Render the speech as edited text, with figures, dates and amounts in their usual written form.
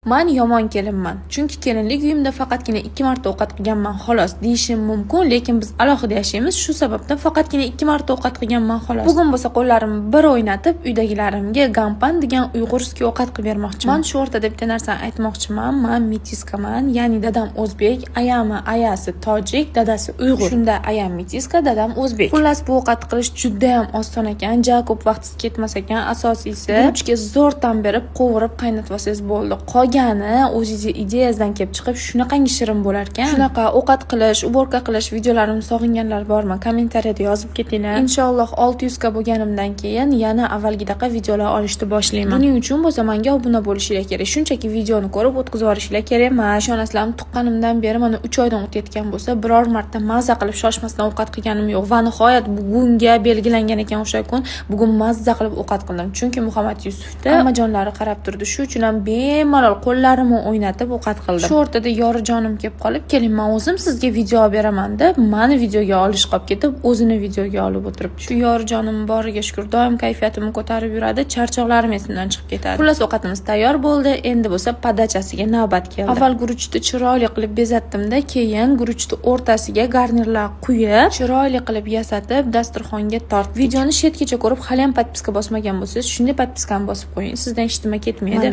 Men yomon kelinman. Chunki kelinlik uyimda faqatgina 2 marta ovqat qilganman xolos deyishim mumkin, lekin biz alohida yashaymiz. Shu sababdan faqatgina 2 marta ovqat qilganman xolos. Bugun bo'lsa qo'llarimni bir o'ynatib, uydagilarimga gampan degan uyg'urskiy ovqat qilib bermoqchiman. Men shu o'rtada bitta narsani aytmoqchiman. Men metiskaman, ya'ni dadam o'zbek, ayasi tojik, dadasi uyg'ur. Shunda ayam metiska, dadam o'zbek. Xullas bu ovqat qilish juda ham oson ekan. Ja ko'p vaqtingiz ketmas ekan. Asosiysi guruchga zo'r tam berib, qovurib qaynatib olsangiz bo'ldi. O'zingizga ideyangizdan kelib chiqib shunaqangi shirin bo'lar ekan. Shunaqa ovqat qilish, uborka qilish videolarimni sog'inganlar bormi? Kommentariyada yozib ketinglar. Inshaalloh 600 ga bo'lganimdan keyin yana avvalgidaqa videolar olishni boshlayman. Buning uchun bo'lsa menga obuna bo'lishinglar kerak. Shunchaki videoni ko'rib o'tkazib yuborishinglar kerak emas. Ishonasizlarmi, tuqqanimdan beri mana 3 oydan o'tayotgan bo'lsa, biror marta mazza qilib shoshmasdan ovqat qilganim yo'q va nihoyat bugunga belgilangan ekan o'sha kun. Bugun mazza qilib ovqat qildim. Chunki Muhammad Yusufda amajonlari qarab turdi. Shu uchun ham bemalol qo'llarimni o'ynatib ovqat qildim. Shu o'rtada yorijonim kelib qolib, keling men o'zim sizga video olib beraman deb, meni videoga olish qolib ketib, o'zini videoga olib o'tiribdi. Shu yorijonim boriga shukr, doim kayfiyatimni ko'tarib yuradi, charchoqlarim esimdan chiqib ketadi. Xullas ovqatimiz tayyor bo'ldi. Endi bo'lsa podachasiga navbat keldi. Avval guruchni chiroyli qilib bezatdim-da, keyin guruchni o'rtasiga garnirlar quyib, chiroyli qilib yasatib, dasturxonga tortdim. Videoni shetgacha ko'rib, hali ham podpiska bosmagan bo'lsangiz, shunday podpiskani bosib qo'ying. Sizdan hech nima ketmaydi.